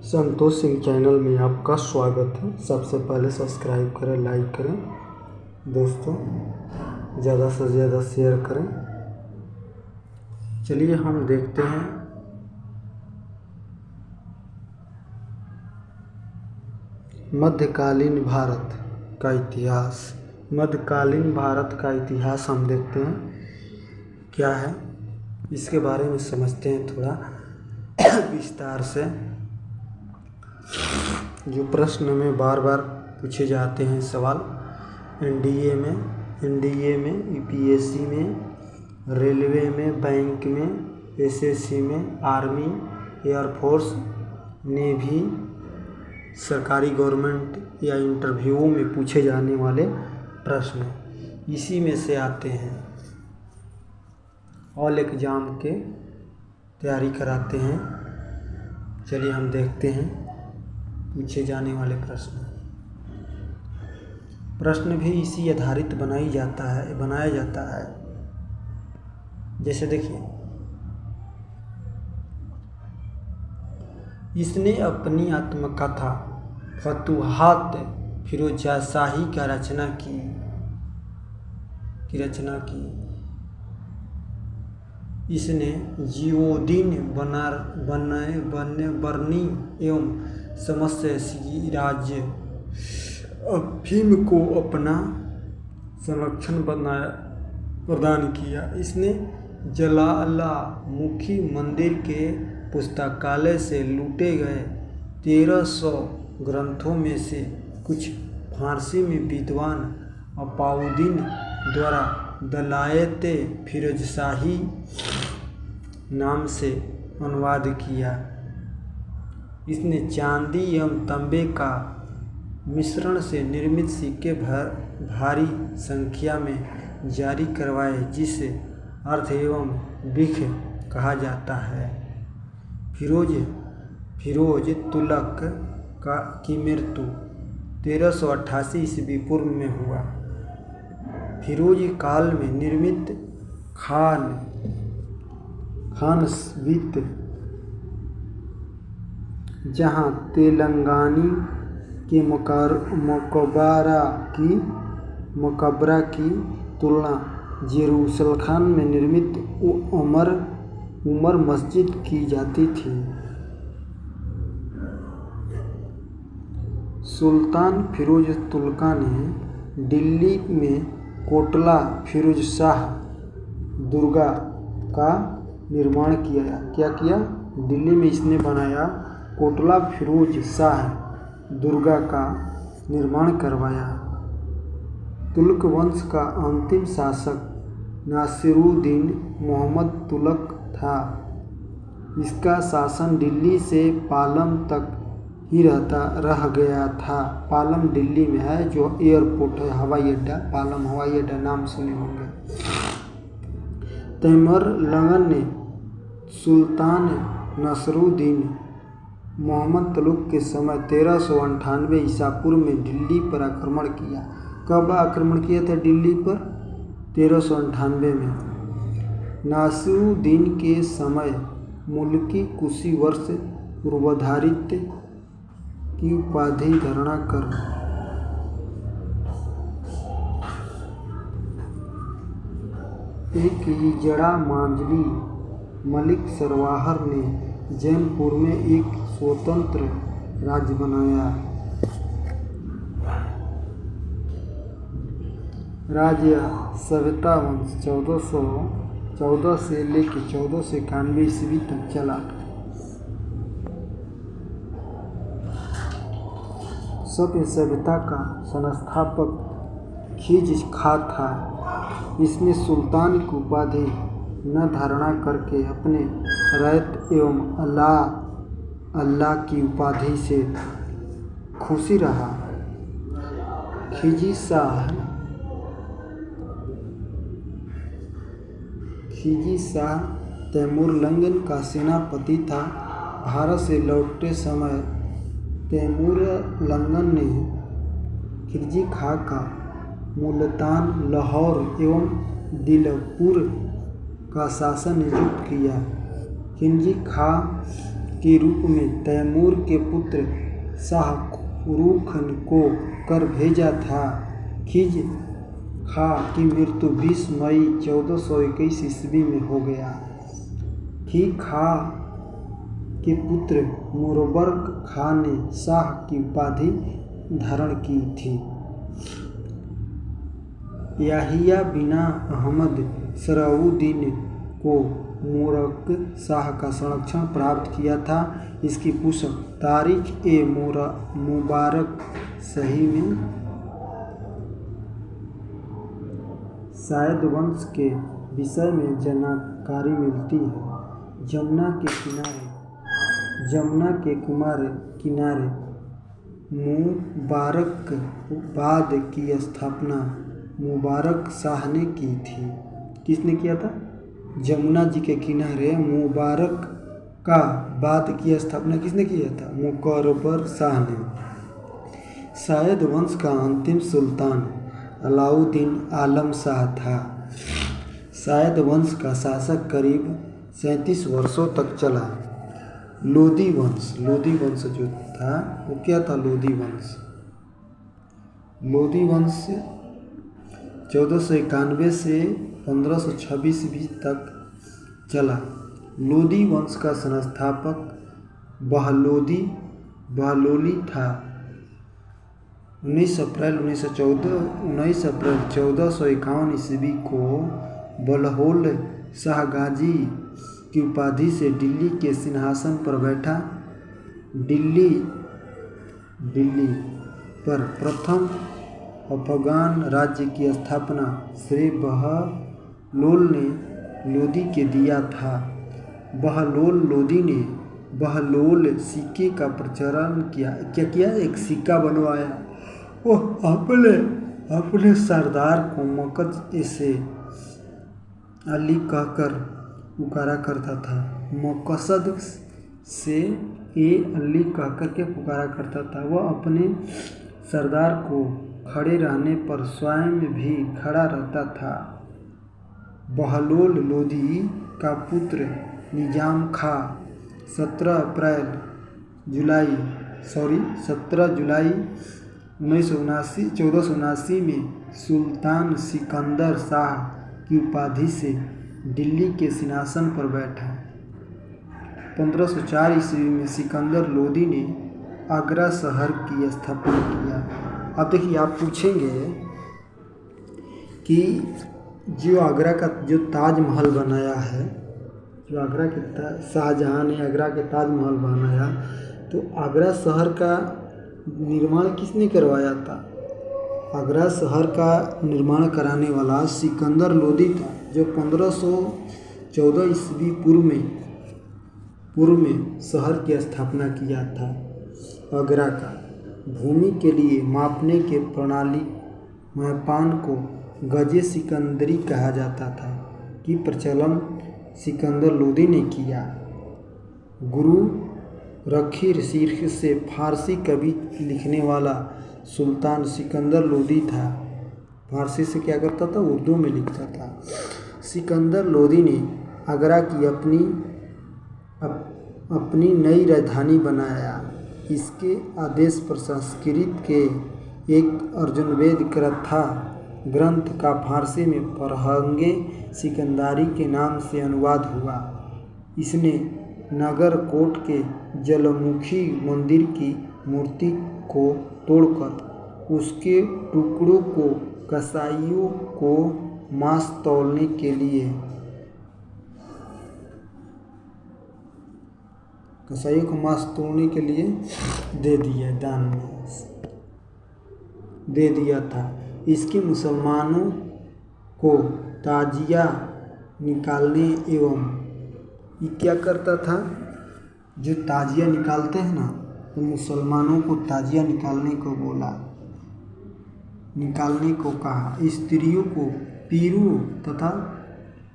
Santosh Singh channel में आपका स्वागत है। सबसे पहले सब्सक्राइब करें, लाइक करें, दोस्तों ज़्यादा से ज़्यादा शेयर करें। चलिए हम देखते हैं मध्यकालीन भारत का इतिहास। मध्यकालीन भारत का इतिहास हम देखते हैं क्या है, इसके बारे में समझते हैं थोड़ा विस्तार से। जो प्रश्न में बार बार पूछे जाते हैं सवाल, एनडीए में, यूपीएससी में, रेलवे में, बैंक में, एसएससी में, आर्मी, एयरफोर्स, नेवी, सरकारी गवर्नमेंट या इंटरव्यू में पूछे जाने वाले प्रश्न इसी में से आते हैं। ऑल एग्ज़ाम के तैयारी कराते हैं। चलिए हम देखते हैं पूछे जाने वाले प्रश्न भी इसी आधारित बनाया जाता है। जैसे देखिए, इसने अपनी आत्मकथा फतूहात फिरोज़ शाही की रचना की। इसने जियोदीन बरनी एवं समस्य राज्य अफीम को अपना संरक्षण प्रदान किया। इसने ज्वालामुखी मंदिर के पुस्तकालय से लूटे गए 1300 ग्रंथों में से कुछ फारसी में विद्वान अलाउद्दीन द्वारा दलायते फिरोज़शाही नाम से अनुवाद किया। इसने चांदी एवं तांबे का मिश्रण से निर्मित सिक्के भारी संख्या में जारी करवाए, जिसे अर्थ एवं बिख कहा जाता है। फिरोज तुगलक की मृत्यु 1388 ईस्वी पूर्व में हुआ। फिरोजी काल में निर्मित खानसवित, जहाँ तेलंगानी के मकबरा की तुलना जेरूसलम में निर्मित उमर मस्जिद की जाती थी। सुल्तान फिरोज तुगलक ने दिल्ली में कोटला फिरोज शाह दुर्गा का निर्माण किया। क्या किया? दिल्ली में इसने बनाया कोटला फिरोज शाह दुर्गा का निर्माण करवाया। तुगलक वंश का अंतिम शासक नासिरुद्दीन मोहम्मद तुगलक था। इसका शासन दिल्ली से पालम तक ही रह गया था। पालम दिल्ली में है, जो एयरपोर्ट है, हवाई अड्डा, पालम हवाई अड्डा नाम सुने होंगे। तैमूरलंग ने सुल्तान नसरुद्दीन मोहम्मद तुगलक के समय 1398 ईसा पूर्व में दिल्ली पर आक्रमण किया। कब आक्रमण किया था दिल्ली पर? 1398 में। नासिरुद्दीन के समय मुल्की कुशी वर्ष पूर्वाधारित की उपाधि धारण कर एक इजड़ा मांझली मलिक सरवाहर ने जैनपुर में एक स्वतंत्र राज्य बनाया। राज्य सविता वंश 1414 से लेकर 1491 ईस्वी तक चला। सभ्य सभ्यता का संस्थापक खिज खा था। इसने सुल्तान की उपाधि न धारणा करके अपने रैयत एवं अल्लाह की उपाधि से खुशी रहा। खिजी शाह तैमूरलंग का सेनापति था। भारत से लौटते समय तैमूरलंग ने खिलजी खां का मुल्तान, लाहौर एवं दिलपुर का शासन नियुक्त किया। खिलजी खां के रूप में तैमूर के पुत्र शाहरुख को कर भेजा था। खिज खां की मृत्यु 20 मई 1421 ईस्वी में हो गया। खिज खां के पुत्र मुबारक खां ने शाह की उपाधि धारण की थी। याहिया बिन अहमद सराउद्दीन को मुबारक शाह का संरक्षण प्राप्त किया था। इसकी पुस्तक तारीख ए मुबारक शाही में शायद वंश के विषय में जानकारी मिलती है। जमुना के किनारे मुबारकाबाद की स्थापना मुबारक शाह ने की थी। किसने किया था? जमुना जी के किनारे मुबारकाबाद की स्थापना किसने किया था? मुकरबर शाह ने। शायद वंश का अंतिम सुल्तान अलाउद्दीन आलम शाह था। शायद वंश का शासक करीब 37 वर्षों तक चला। लोदी वंश जो था वो क्या था? लोदी वंश 1491 से 1526 ईस्वी तक चला। लोदी वंश का संस्थापक बहलोली था। 19 अप्रैल 1451 ईस्वी को बलहोल शाह गाजी की उपाधि से दिल्ली के सिंहासन पर बैठा। दिल्ली पर प्रथम अफगान राज्य की स्थापना श्री बहलोल ने लोदी के दिया था। बहलोल लोदी ने बहलोल सिक्के का प्रचलन किया। क्या किया? एक सिक्का बनवाया। वो अपने सरदार को मकद से अली कहकर पुकारा करता था। मकसद से अली कहकर के पुकारा करता था। वह अपने सरदार को खड़े रहने पर स्वयं भी खड़ा रहता था। बहलोल लोदी का पुत्र निजाम खां 17 जुलाई 1479 में सुल्तान सिकंदर शाह की उपाधि से दिल्ली के सिंहासन पर बैठा। 1504 ईस्वी में सिकंदर लोदी ने आगरा शहर की स्थापना किया। अब देखिए, आप पूछेंगे कि जो आगरा का जो ताजमहल बनाया है, जो आगरा के शाहजहां ने आगरा के ताजमहल बनाया, तो आगरा शहर का निर्माण किसने करवाया था? आगरा शहर का निर्माण कराने वाला सिकंदर लोदी था, जो 1514 ईस्वी पूर्व में शहर की स्थापना किया था। आगरा का भूमि के लिए मापने के प्रणाली मापान को गजे सिकंदरी कहा जाता था कि प्रचलन सिकंदर लोदी ने किया। गुरु रखीर शीर्ष से फारसी कवि लिखने वाला सुल्तान सिकंदर लोदी था। फारसी से क्या करता था? उर्दू में लिखता था। सिकंदर लोदी ने आगरा की अपनी नई राजधानी बनाया। इसके आदेश पर संस्कृत के एक अर्जुनवेद ग्रंथ का फारसी में फरहंगे सिकंदरी के नाम से अनुवाद हुआ। इसने नगर कोट के जलमुखी मंदिर की मूर्ति को तोड़कर उसके टुकड़ों को कसाईयों को मांस तौलने के लिए दान में दे दिया था। इसके मुसलमानों को ताजिया निकालने एवं ये क्या करता था? जो ताजिया निकालते हैं ना, तो मुसलमानों को ताजिया निकालने को कहा। स्त्रियों को पीरों तथा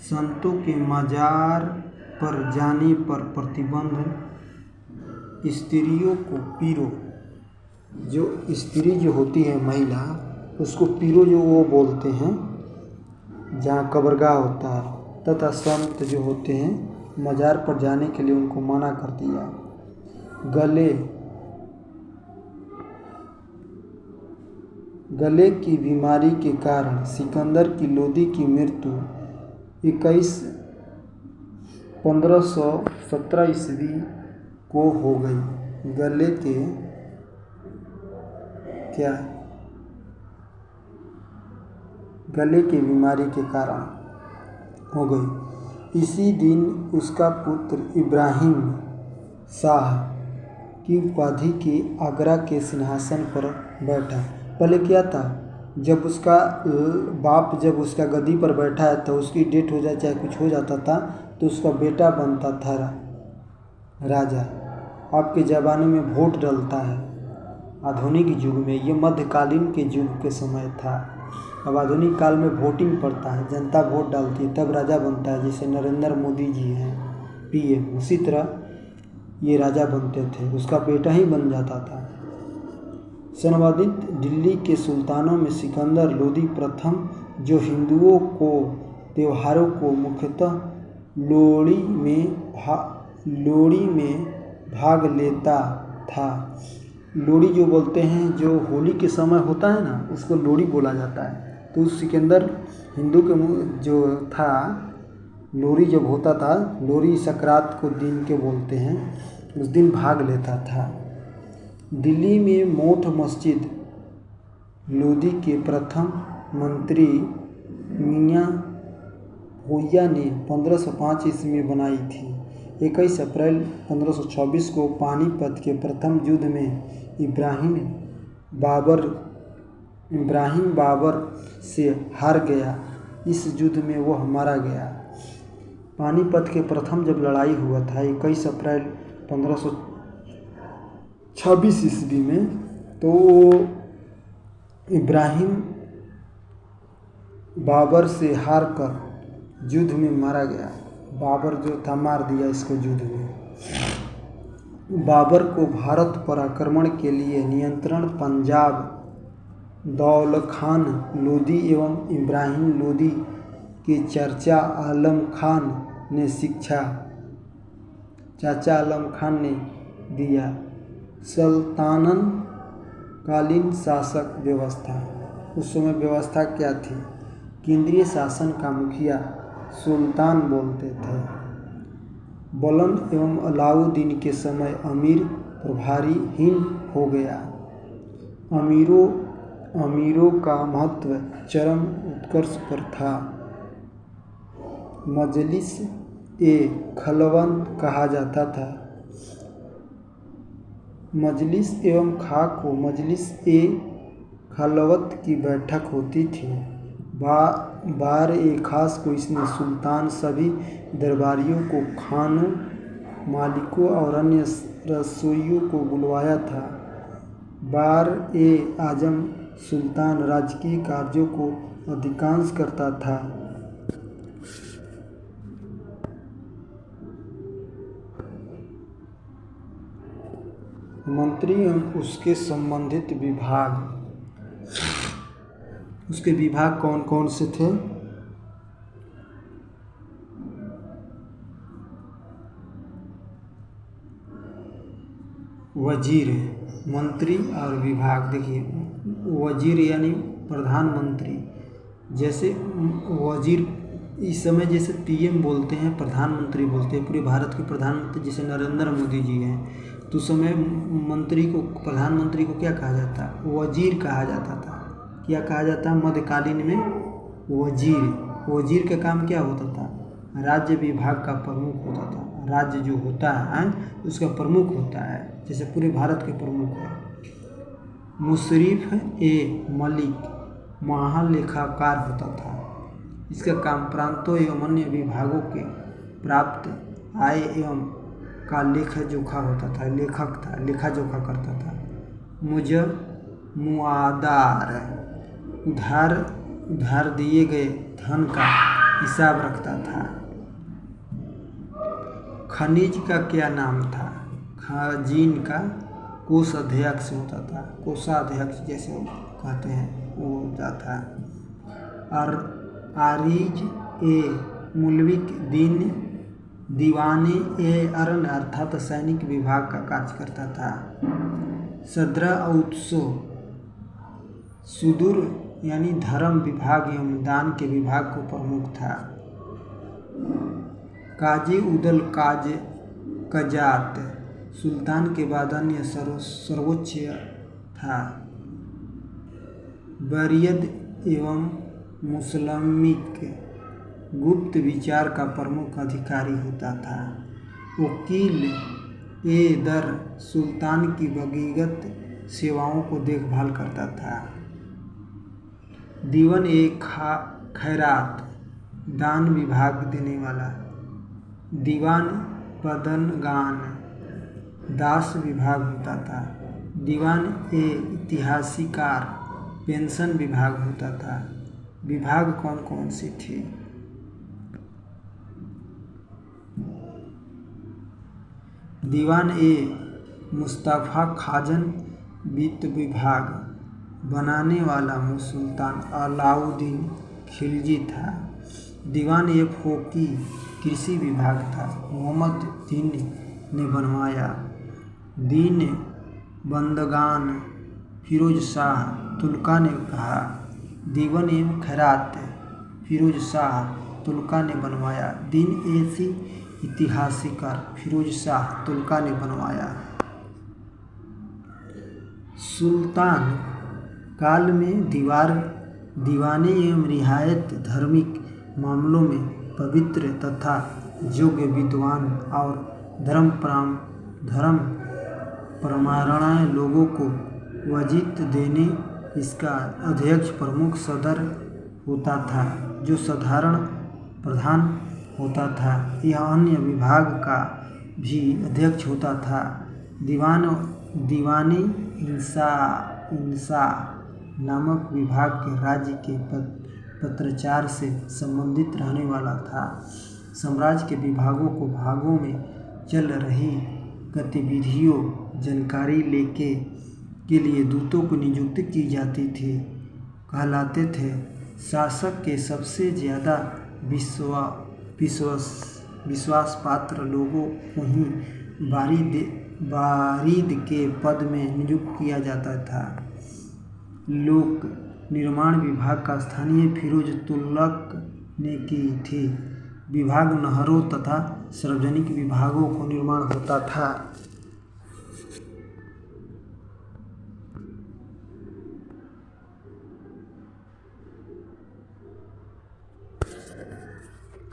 संतों के मजार पर जाने पर प्रतिबंध। स्त्रियों को पीरो, जो स्त्री जो होती है महिला, उसको पीरो जो वो बोलते हैं जहाँ कब्रगाह होता है, तथा संत जो होते हैं मजार पर जाने के लिए उनको मना कर दिया। गले की बीमारी के कारण सिकंदर की लोदी की मृत्यु 1517 ईस्वी को हो गई। गले की बीमारी के कारण हो गई। इसी दिन उसका पुत्र इब्राहिम शाह की उपाधि के आगरा के सिंहासन पर बैठा। पहले क्या था, जब उसका बाप जब उसका गद्दी पर बैठा है तो उसकी डेथ हो जाए चाहे कुछ हो जाता था तो उसका बेटा बनता था राजा। आपके ज़माने में वोट डलता है, आधुनिक युग में, ये मध्यकालीन के युग के समय था। अब आधुनिक काल में वोटिंग पड़ता है, जनता वोट डालती है तब राजा बनता है। जैसे नरेंद्र मोदी जी हैं PM, उसी तरह ये राजा बनते थे, उसका बेटा ही बन जाता था। संवादित दिल्ली के सुल्तानों में सिकंदर लोदी प्रथम, जो हिंदुओं को त्योहारों को मुख्यतः लोहड़ी में भाग लेता था। लोहड़ी जो बोलते हैं, जो होली के समय होता है ना, उसको लोहड़ी बोला जाता है। तो सिकंदर हिंदू के जो था, लोहड़ी जब होता था, लोहड़ी संक्रांत को दिन के बोलते हैं, उस दिन भाग लेता था। दिल्ली में मोठ मस्जिद लोदी के प्रथम मंत्री मियाँ भोइया ने 1505 ईस्वी में बनाई थी। 21 अप्रैल 1526 को पानीपत के प्रथम युद्ध में इब्राहिम बाबर से हार गया। इस युद्ध में वह मारा गया। पानीपत के प्रथम जब लड़ाई हुआ था 21 अप्रैल 1526 ईस्वी में, तो इब्राहिम बाबर से हार कर युद्ध में मारा गया। बाबर जो था मार दिया इसको युद्ध में। बाबर को भारत पर आक्रमण के लिए नियंत्रण पंजाब दौलत खान लोदी एवं इब्राहिम लोदी के चाचा आलम खान ने दिया। सल्तनत कालीन शासक व्यवस्था, उस समय व्यवस्था क्या थी? केंद्रीय शासन का मुखिया सुल्तान बोलते थे। बुलंद एवं अलाउद्दीन के समय अमीर प्रभारीहीन हो गया। अमीरों का महत्व चरम उत्कर्ष पर था। मजलिस ए खलवत कहा जाता था। मजलिस एवं खां को मजलिस ए खलवत की बैठक होती थी। बार ए खास को इसमें सुल्तान सभी दरबारियों को, खानों मालिकों और अन्य रसोइयों को बुलवाया था। बार ए आजम सुल्तान राजकीय कार्यों को अधिकांश करता था। मंत्री एवं उसके संबंधित विभाग, उसके विभाग कौन कौन से थे? वजीर, मंत्री और विभाग। देखिए, वजीर यानी प्रधानमंत्री। जैसे वजीर इस समय जैसे PM बोलते हैं, प्रधानमंत्री बोलते हैं, पूरे भारत के प्रधानमंत्री जैसे नरेंद्र मोदी जी हैं, तो उस समय मंत्री को, प्रधानमंत्री को क्या कहा जाता? वजीर कहा जाता था। क्या कहा जाता? मध्यकालीन में वजीर का काम क्या होता था? राज्य विभाग का प्रमुख होता था। राज्य जो होता है उसका प्रमुख होता है, जैसे पूरे भारत के प्रमुख है। मुशर्रिफ ए मलिक महालेखाकार होता था। इसका काम प्रांतों एवं अन्य विभागों के प्राप्त आय एवं का लेखा जोखा होता था। लेखक था, लेखा जोखा करता था। मुआदार, उधार दिए गए धन का हिसाब रखता था। खनिज का क्या नाम था? खजीन का कोषाध्यक्ष होता था। कोषाध्यक्ष जैसे कहते हैं वो होता था। और आरिज ए मुल्क दिन दीवाने अरण्य अर्थात सैनिक विभाग का कार्य करता था। सद्र उत्सव सुदूर यानी धर्म विभाग एवं दान के विभाग को प्रमुख था। काजी उदल कजात सुल्तान के बाद अन्य सर्वोच्च था। बरियद एवं मुसलमिक गुप्त विचार का प्रमुख अधिकारी होता था। वकील दर सुल्तान की व्यक्तिगत सेवाओं को देखभाल करता था। दीवन खैरात दान विभाग देने वाला। दीवान बदनगान दास विभाग होता था। दीवान इतिहासीकार पेंशन विभाग होता था। विभाग कौन कौन से थे? दीवान मुस्तफ़ा खाजन वित्त विभाग बनाने वाला सुल्तान अलाउद्दीन खिलजी था। दीवान फोकी कृषि विभाग था, मोहम्मद दीन ने बनवाया। दीन बंदगान फिरोज शाह तुगलक ने कहा। दीवन खैरात फिरोज शाह तुगलक ने बनवाया। दीन इतिहासीकार फिरोज शाह तुगलक ने बनवाया। सुल्तान काल में दीवाने एवं रियायत धार्मिक मामलों में पवित्र तथा योग्य विद्वान और धर्म प्रमाणीय लोगों को वजीत देने इसका अध्यक्ष प्रमुख सदर होता था, जो साधारण प्रधान होता था। यह अन्य विभाग का भी अध्यक्ष होता था। दीवानी इंसा नामक विभाग के राज्य के पत्राचार से संबंधित रहने वाला था। साम्राज्य के विभागों को भागों में चल रही गतिविधियों जानकारी के लिए दूतों को नियुक्त की जाती थी कहलाते थे। शासक के सबसे ज़्यादा विश्वास पात्र लोगों को ही बारीद के पद में नियुक्त किया जाता था। लोक निर्माण विभाग का स्थानीय फिरोज तुगलक ने की थी। विभाग नहरों तथा सार्वजनिक विभागों को निर्माण होता था।